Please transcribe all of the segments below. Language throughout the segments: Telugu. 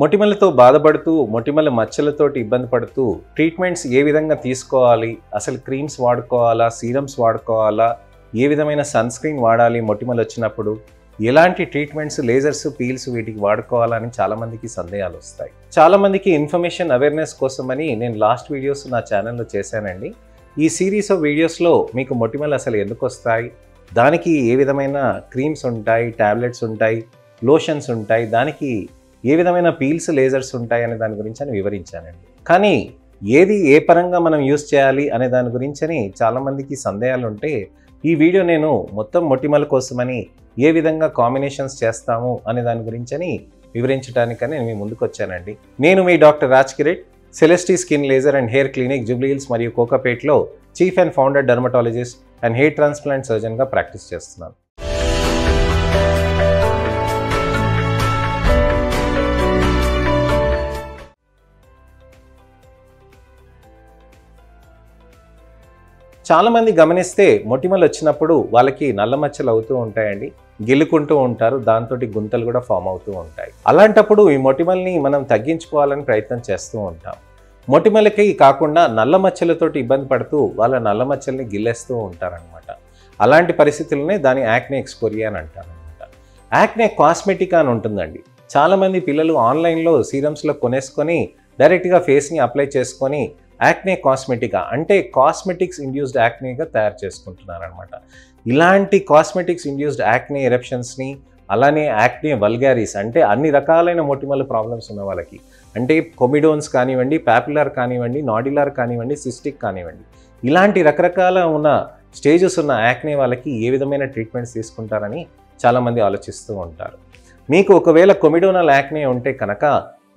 మొటిమలతో బాధపడుతూ మొటిమల మచ్చలతోటి ఇబ్బంది పడుతూ ట్రీట్మెంట్స్ ఏ విధంగా తీసుకోవాలి, అసలు క్రీమ్స్ వాడుకోవాలా, సీరమ్స్ వాడుకోవాలా, ఏ విధమైన సన్ స్క్రీన్ వాడాలి, మొటిమలు వచ్చినప్పుడు ఎలాంటి ట్రీట్మెంట్స్, లేజర్స్, పీల్స్ వీటికి వాడుకోవాలని చాలామందికి సందేహాలు వస్తాయి. చాలామందికి ఇన్ఫర్మేషన్ అవేర్నెస్ కోసమని నేను లాస్ట్ వీడియోస్ నా ఛానల్లో చేశానండి. ఈ సిరీస్ ఆఫ్ వీడియోస్లో మీకు మొటిమలు అసలు ఎందుకు వస్తాయి, దానికి ఏ విధమైన క్రీమ్స్ ఉంటాయి, ట్యాబ్లెట్స్ ఉంటాయి, లోషన్స్ ఉంటాయి, దానికి ఏ విధమైన పీల్స్, లేజర్స్ ఉంటాయి అనే దాని గురించి అని వివరించానండి. కానీ ఏది ఏ పరంగా మనం యూస్ చేయాలి అనే దాని గురించి చాలామందికి సందేహాలు ఉంటే ఈ వీడియో నేను మొత్తం మొటిమల కోసమని ఏ విధంగా కాంబినేషన్స్ చేస్తాము అనే దాని గురించి వివరించడానికని నేను మీ ముందుకు వచ్చానండి. నేను మీ doctor Raj Kireet, Celestee skin laser and hair clinic, Jubilee Hills మరియు కోకాపేట్లో chief and founder dermatologist and hair transplant సర్జన్గా ప్రాక్టీస్ చేస్తున్నాను. చాలామంది గమనిస్తే మొటిమలు వచ్చినప్పుడు వాళ్ళకి నల్ల మచ్చలు అవుతూ ఉంటాయండి, గిల్లుకుంటూ ఉంటారు, దాంతో గుంతలు కూడా ఫామ్ అవుతూ ఉంటాయి. అలాంటప్పుడు ఈ మొటిమల్ని మనం తగ్గించుకోవాలని ప్రయత్నం చేస్తూ ఉంటాం. మొటిమలకి కాకుండా నల్ల మచ్చలతోటి ఇబ్బంది పడుతూ వాళ్ళ నల్ల మచ్చల్ని గిల్లేస్తూ ఉంటారనమాట. అలాంటి పరిస్థితులనే దాని యాక్నే ఎక్స్పోరియా అని అంటారనమాట. యాక్నే కాస్మెటిక్ అని ఉంటుందండి. చాలామంది పిల్లలు ఆన్లైన్లో సీరమ్స్లో కొనేసుకొని డైరెక్ట్గా ఫేస్ని అప్లై చేసుకొని యాక్నే కాస్మెటికా అంటే కాస్మెటిక్స్ ఇండ్యూస్డ్ యాక్నేగా తయారు చేసుకుంటున్నారనమాట. ఇలాంటి కాస్మెటిక్స్ ఇండ్యూస్డ్ యాక్నే ఎరప్షన్స్ని, అలానే యాక్నే వల్గారిస్ అంటే అన్ని రకాలైన మొటిమల ప్రాబ్లమ్స్ ఉన్న వాళ్ళకి, అంటే కొమిడోన్స్ కానివ్వండి, పాపులర్ కానివ్వండి, నాడ్యులర్ కానివ్వండి, సిస్టిక్ కానివ్వండి, ఇలాంటి రకరకాల ఉన్న స్టేజెస్ ఉన్న యాక్నే వాళ్ళకి ఏ విధమైన ట్రీట్మెంట్స్ తీసుకుంటారని చాలామంది ఆలోచిస్తూ ఉంటారు. మీకు ఒకవేళ కొమిడోనల్ యాక్నే ఉంటే కనుక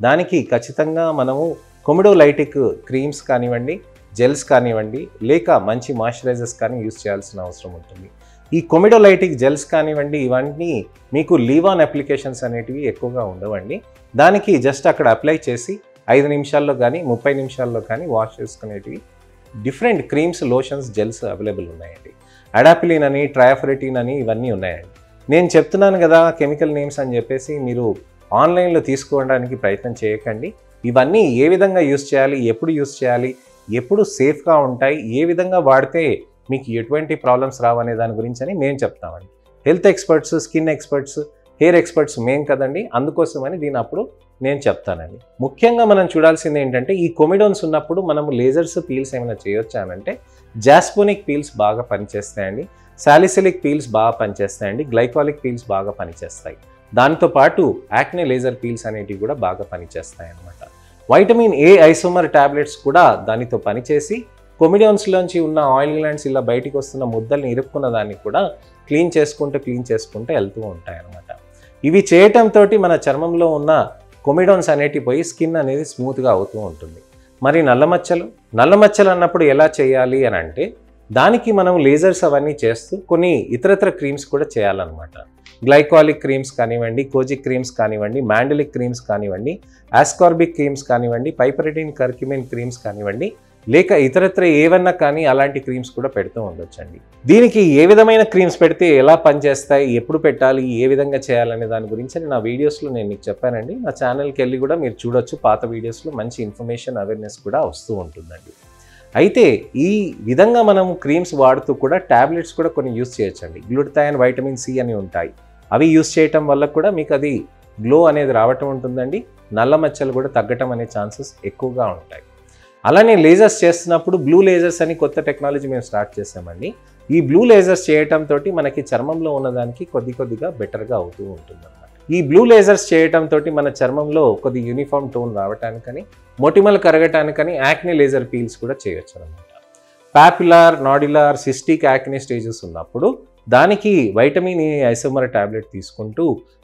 దానికి ఖచ్చితంగా మనము కొమిడోలైటిక్ క్రీమ్స్ కానివ్వండి, జెల్స్ కానివ్వండి, లేక మంచి మాయిశ్చరైజర్స్ కానీ యూస్ చేయాల్సిన అవసరం ఉంటుంది. ఈ కొమిడోలైటిక్ జెల్స్ కానివ్వండి, ఇవన్నీ మీకు లీవాన్ అప్లికేషన్స్ అనేటివి ఎక్కువగా ఉండవండి. దానికి జస్ట్ అక్కడ అప్లై చేసి 5 నిమిషాల్లో కానీ 30 నిమిషాల్లో కానీ వాష్ చేసుకునేటివి different creams, lotions, gels available ఉన్నాయండి. అడాపిలిన్ అని, ట్రయాఫరెటిన్ అని ఇవన్నీ ఉన్నాయండి. నేను చెప్తున్నాను కదా కెమికల్ నేమ్స్ అని చెప్పేసి మీరు ఆన్లైన్లో తీసుకోవడానికి ప్రయత్నం చేయకండి. ఇవన్నీ ఏ విధంగా యూస్ చేయాలి, ఎప్పుడు యూస్ చేయాలి, ఎప్పుడు సేఫ్గా ఉంటాయి, ఏ విధంగా వాడితే మీకు ఎటువంటి ప్రాబ్లమ్స్ రావనే దాని గురించి అని మేము చెప్తామండి. Health experts, skin experts, hair experts మేం కదండి, అందుకోసమని దీని అప్పుడు నేను చెప్తానండి. ముఖ్యంగా మనం చూడాల్సింది ఏంటంటే ఈ కొమిడోన్స్ ఉన్నప్పుడు మనము లేజర్స్, పీల్స్ ఏమైనా చేయొచ్చా అంటే జాస్పోనిక్ పీల్స్ బాగా పనిచేస్తాయండి, సాలిసిలిక్ పీల్స్ బాగా పనిచేస్తాయండి, గ్లైకాలిక్ పీల్స్ బాగా పనిచేస్తాయి. దాంతోపాటు యాక్నే లేజర్ పీల్స్ అనేటివి కూడా బాగా పనిచేస్తాయి అన్నమాట. వైటమిన్ ఏ ఐసోమర్ ట్యాబ్లెట్స్ కూడా దానితో పనిచేసి కొమిడోన్స్లోంచి ఉన్న ఆయిల్ గ్లాండ్స్ ఇలా బయటికి వస్తున్న ముద్దల్ని ఇరుక్కున్న దాన్ని కూడా క్లీన్ చేసుకుంటూ వెళ్తూ ఉంటాయి అన్నమాట. ఇవి చేయటంతో మన చర్మంలో ఉన్న కొమిడోన్స్ అనేటివి పోయి స్కిన్ అనేది స్మూత్గా అవుతూ ఉంటుంది. మరి నల్ల మచ్చలు అన్నప్పుడు ఎలా చేయాలి అని అంటే దానికి మనం లేజర్స్ అవన్నీ చేస్తూ కొన్ని ఇతరత్ర క్రీమ్స్ కూడా చేయాలన్నమాట. గ్లైకాలిక్ క్రీమ్స్ కానివ్వండి, కోజిక్ క్రీమ్స్ కానివ్వండి, మ్యాండలిక్ క్రీమ్స్ కానివ్వండి, ఆస్కార్బిక్ క్రీమ్స్ కానివ్వండి, పైపరిడిన్, కర్క్యుమిన్ క్రీమ్స్ కానివ్వండి, లేక ఇతరత్ర ఏవన్నా కానీ అలాంటి క్రీమ్స్ కూడా పెడుతూ ఉండొచ్చండి. దీనికి ఏ విధమైన క్రీమ్స్ పెడితే ఎలా పనిచేస్తాయి, ఎప్పుడు పెట్టాలి, ఏ విధంగా చేయాలనే దాని గురించి నా వీడియోస్లో నేను మీకు చెప్పానండి. నా ఛానల్కి వెళ్ళి కూడా మీరు చూడొచ్చు. పాత వీడియోస్లో మంచి ఇన్ఫర్మేషన్, అవేర్నెస్ కూడా వస్తూ ఉంటుందండి. అయితే ఈ విధంగా మనం క్రీమ్స్ వాడుతూ కూడా ట్యాబ్లెట్స్ కూడా కొన్ని యూస్ చేయొచ్చండి. గ్లూటథయాన్, వైటమిన్ సి అని ఉంటాయి. అవి యూస్ చేయటం వల్ల కూడా మీకు అది గ్లో అనేది రావటం ఉంటుందండి. నల్ల మచ్చలు కూడా తగ్గటం అనే ఛాన్సెస్ ఎక్కువగా ఉంటాయి. అలానే లేజర్స్ చేస్తున్నప్పుడు బ్లూ లేజర్స్ అని కొత్త టెక్నాలజీ మేము స్టార్ట్ చేసామండి. ఈ బ్లూ లేజర్స్ చేయటంతో మనకి చర్మంలో ఉన్నదానికి కొద్దిగా బెటర్గా అవుతూ ఉంటుందన్నమాట. ఈ బ్లూ లేజర్స్ చేయటంతో మన చర్మంలో కొద్ది యూనిఫామ్ టోన్ రావటానికని, మొటిమలు కరగటానికని యాక్నే లేజర్ పీల్స్ కూడా చేయొచ్చు అనమాట. Papular, nodular, cystic acne stages ఉన్నప్పుడు దానికి వైటమిన్ ఏ ఐసోమర్ ట్యాబ్లెట్ తీసుకుంటూ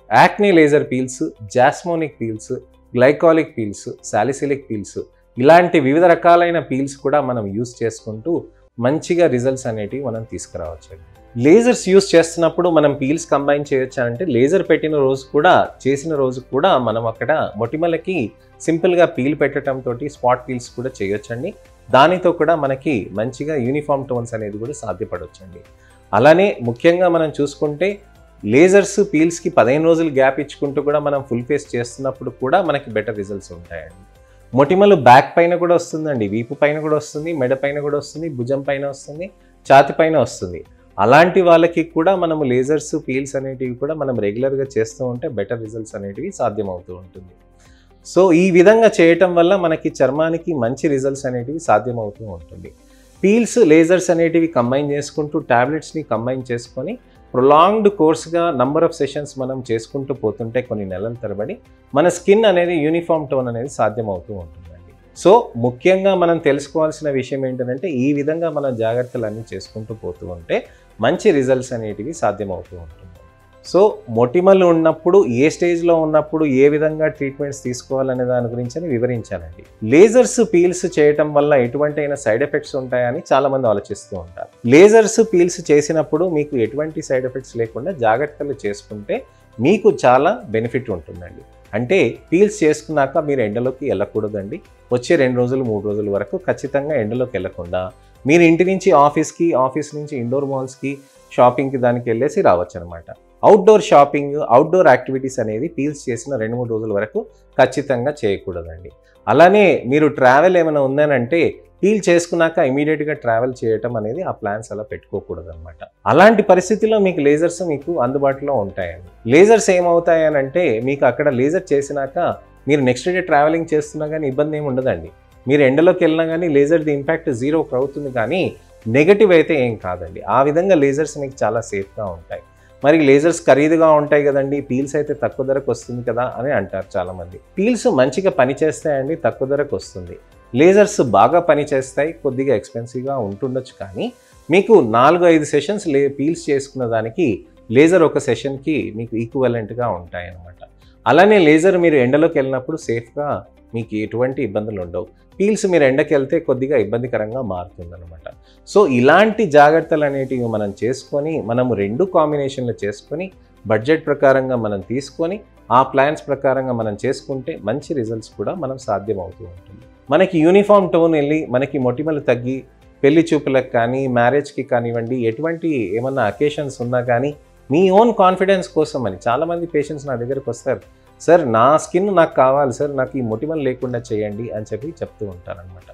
acne laser peels, jasmonic peels, glycolic peels, salicylic peels ఇలాంటి వివిధ రకాలైన పీల్స్ కూడా మనం యూస్ చేసుకుంటూ మంచిగా రిజల్ట్స్ అనేటివి మనం తీసుకురావచ్చు. లేజర్స్ యూస్ చేస్తున్నప్పుడు మనం పీల్స్ కంబైన్ చేయొచ్చా అంటే లేజర్ పెట్టిన రోజు కూడా, చేసిన రోజు కూడా మనం అక్కడ మొటిమలకి సింపుల్గా పీల్ పెట్టడంతో స్పాట్ పీల్స్ కూడా చేయొచ్చండి. దానితో కూడా మనకి మంచిగా యూనిఫామ్ టోన్స్ అనేది కూడా సాధ్యపడొచ్చండి. అలానే ముఖ్యంగా మనం చూసుకుంటే లేజర్స్ పీల్స్కి 15 రోజులు గ్యాప్ ఇచ్చుకుంటూ కూడా మనం ఫుల్ ఫేస్ చేస్తున్నప్పుడు కూడా మనకి బెటర్ రిజల్ట్స్ ఉంటాయండి. మొటిమలు బ్యాక్ పైన కూడా వస్తుందండి, వీపు పైన కూడా వస్తుంది, మెడ పైన కూడా వస్తుంది, భుజం పైన వస్తుంది, ఛాతి పైన వస్తుంది. అలాంటి వాళ్ళకి కూడా మనము లేజర్స్ పీల్స్ అనేటివి కూడా మనం రెగ్యులర్గా చేస్తూ ఉంటే బెటర్ రిజల్ట్స్ అనేటివి సాధ్యమవుతూ ఉంటుంది. సో ఈ విధంగా చేయటం వల్ల మనకి చర్మానికి మంచి రిజల్ట్స్ అనేటివి సాధ్యమవుతూ ఉంటుంది. పీల్స్ లేజర్స్ అనేటివి కంబైన్ చేసుకుంటూ ట్యాబ్లెట్స్ని కంబైన్ చేసుకొని ప్రొలాంగ్డ్ కోర్స్గా నంబర్ ఆఫ్ సెషన్స్ మనం చేసుకుంటూ పోతుంటే కొన్ని నెలల తరబడి మన స్కిన్ అనేది యూనిఫామ్ టోన్ అనేది సాధ్యమవుతూ ఉంటుందండి. సో ముఖ్యంగా మనం తెలుసుకోవాల్సిన విషయం ఏంటంటే ఈ విధంగా మనం జాగ్రత్తలన్నీ చేసుకుంటూ పోతూ ఉంటే మంచి రిజల్ట్స్ అనేటివి సాధ్యమవుతూ ఉంటుంది. సో మొటిమలు ఉన్నప్పుడు ఏ స్టేజ్లో ఉన్నప్పుడు ఏ విధంగా ట్రీట్మెంట్స్ తీసుకోవాలనే దాని గురించి వివరించానండి. లేజర్స్ పీల్స్ చేయటం వల్ల ఎటువంటి అయినా సైడ్ ఎఫెక్ట్స్ ఉంటాయని చాలామంది ఆలోచిస్తూ ఉంటారు. లేజర్స్ పీల్స్ చేసినప్పుడు మీకు ఎటువంటి సైడ్ ఎఫెక్ట్స్ లేకుండా జాగ్రత్తలు చేసుకుంటే మీకు చాలా బెనిఫిట్ ఉంటుందండి. అంటే పీల్స్ చేసుకున్నాక మీరు ఎండలోకి వెళ్ళకూడదండి. వచ్చే 2 రోజులు 3 రోజుల వరకు ఖచ్చితంగా ఎండలోకి వెళ్ళకుండా మీరు ఇంటి నుంచి ఆఫీస్కి, ఆఫీస్ నుంచి ఇండోర్ మాల్స్కి, షాపింగ్కి దానికి వెళ్ళేసి రావచ్చు అనమాట. అవుట్డోర్ షాపింగ్, అవుట్డోర్ యాక్టివిటీస్ అనేది పీల్స్ చేసిన 2-3 రోజుల వరకు ఖచ్చితంగా చేయకూడదండి. అలానే మీరు ట్రావెల్ ఏమైనా ఉందనంటే పీల్ చేసుకున్నాక ఇమీడియట్గా ట్రావెల్ చేయటం అనేది ఆ ప్లాన్స్ అలా పెట్టుకోకూడదు అనమాట. అలాంటి పరిస్థితుల్లో మీకు లేజర్స్ మీకు అందుబాటులో ఉంటాయండి. లేజర్స్ ఏమవుతాయనంటే మీకు అక్కడ లేజర్ చేసినాక మీరు నెక్స్ట్ డే ట్రావెలింగ్ చేస్తున్నా కానీ ఇబ్బంది ఏమి ఉండదండి. మీరు ఎండలోకి వెళ్ళినా కానీ లేజర్ది ఇంపాక్ట్ 0 అవుతుంది, కానీ నెగటివ్ అయితే ఏం కాదండి. ఆ విధంగా లేజర్స్ మీకు చాలా సేఫ్గా ఉంటాయి. మరి లేజర్స్ ఖరీదుగా ఉంటాయి కదండి, పీల్స్ అయితే తక్కువ ధరకు వస్తుంది కదా అని అంటారు చాలామంది. పీల్స్ మంచిగా పనిచేస్తాయండి, తక్కువ ధరకు వస్తుంది. లేజర్స్ బాగా పనిచేస్తాయి, కొద్దిగా ఎక్స్పెన్సివ్గా ఉంటుండొచ్చు, కానీ మీకు 4-5 సెషన్స్ పీల్స్ చేసుకున్న దానికి లేజర్ ఒక సెషన్కి మీకు ఈక్వలెంట్గా ఉంటాయి అన్నమాట. అలానే లేజర్ మీరు ఎండలోకి వెళ్ళినప్పుడు సేఫ్గా మీకు ఎటువంటి ఇబ్బందులు ఉండవు. పీల్స్ మీరు ఎండకి వెళ్తే కొద్దిగా ఇబ్బందికరంగా మారుతుందన్నమాట. సో ఇలాంటి జాగ్రత్తలు అనేటివి మనం చేసుకొని మనము 2 కాంబినేషన్లు చేసుకొని బడ్జెట్ ప్రకారంగా మనం తీసుకొని ఆ ప్లాన్స్ ప్రకారంగా మనం చేసుకుంటే మంచి రిజల్ట్స్ కూడా మనం సాధ్యమవుతూ ఉంటుంది. మనకి యూనిఫామ్ టోన్ వెళ్ళి మనకి మొటిమలు తగ్గి పెళ్లి చూపులకు కానీ, మ్యారేజ్కి కానివ్వండి, ఎటువంటి ఏమన్నా అకేషన్స్ ఉన్నా కానీ మీ ఓన్ కాన్ఫిడెన్స్ కోసం అని చాలామంది పేషెంట్స్ నా దగ్గరకు వస్తారు. సార్ నా స్కిన్ నాకు కావాలి సార్, నాకు ఈ మొటిమలు లేకుండా చేయండి అని చెప్పి చెప్తూ ఉంటారనమాట.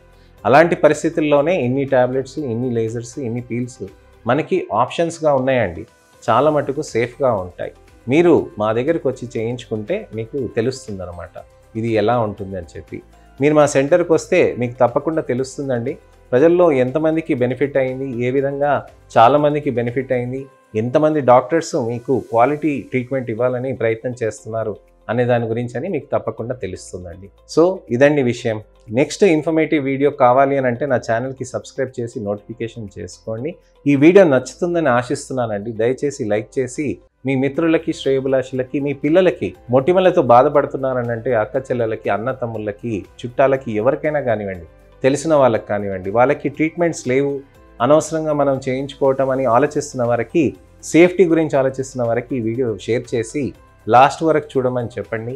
అలాంటి పరిస్థితుల్లోనే ఇన్ని ట్యాబ్లెట్స్, ఇన్ని లేజర్స్, ఇన్ని పీల్స్ మనకి ఆప్షన్స్గా ఉన్నాయండి. చాలా మటుకు సేఫ్గా ఉంటాయి. మీరు మా దగ్గరకు వచ్చి చేయించుకుంటే మీకు తెలుస్తుందన్నమాట ఇది ఎలా ఉంటుంది అని చెప్పి. మీరు మా సెంటర్కి వస్తే మీకు తప్పకుండా తెలుస్తుందండి. ప్రజల్లో ఎంతమందికి బెనిఫిట్ అయింది, ఏ విధంగా చాలామందికి బెనిఫిట్ అయింది, ఎంతమంది డాక్టర్స్ మీకు క్వాలిటీ ట్రీట్మెంట్ ఇవ్వాలని ప్రయత్నం చేస్తున్నారు అనే దాని గురించి అని మీకు తప్పకుండా తెలుస్తుందండి. సో ఇదండి విషయం. నెక్స్ట్ ఇన్ఫర్మేటివ్ వీడియో కావాలి అని అంటే నా ఛానల్కి సబ్స్క్రైబ్ చేసి నోటిఫికేషన్ చేసుకోండి. ఈ వీడియో నచ్చుతుందని ఆశిస్తున్నానండి. దయచేసి లైక్ చేసి మీ మిత్రులకి, శ్రేయోభిలాషులకి, మీ పిల్లలకి మొటిమలతో బాధపడుతున్నారని అంటే అక్క చెల్లెలకి, అన్న తమ్ముళ్ళకి, చుట్టాలకి, ఎవరికైనా కానివ్వండి, తెలిసిన వాళ్ళకి కానివ్వండి, వాళ్ళకి ట్రీట్మెంట్స్ లేవు, అనవసరంగా మనం చేయించుకోవటం అని ఆలోచిస్తున్న వారికి, సేఫ్టీ గురించి ఆలోచిస్తున్న వారికి ఈ వీడియో షేర్ చేసి లాస్ట్ వరకు చూడమని చెప్పండి.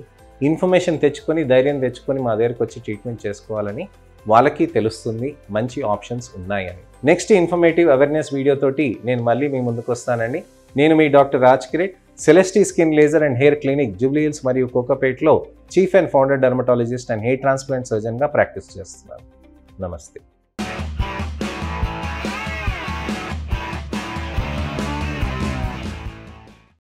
ఇన్ఫర్మేషన్ తెచ్చుకొని, ధైర్యం తెచ్చుకొని మా దగ్గరకు వచ్చి ట్రీట్మెంట్ చేసుకోవాలని వాళ్ళకి తెలుస్తుంది మంచి ఆప్షన్స్ ఉన్నాయని. నెక్స్ట్ ఇన్ఫర్మేటివ్ అవేర్నెస్ వీడియోతోటి నేను మళ్ళీ మీ ముందుకు వస్తానండి. నేను మీ doctor Raj Kireet, Celestee skin laser and hair clinic, Jubilee Hills మరియు కోకాపేట్లో chief and founder dermatologist and hair transplant సర్జన్గా ప్రాక్టీస్ చేస్తున్నాను. నమస్తే.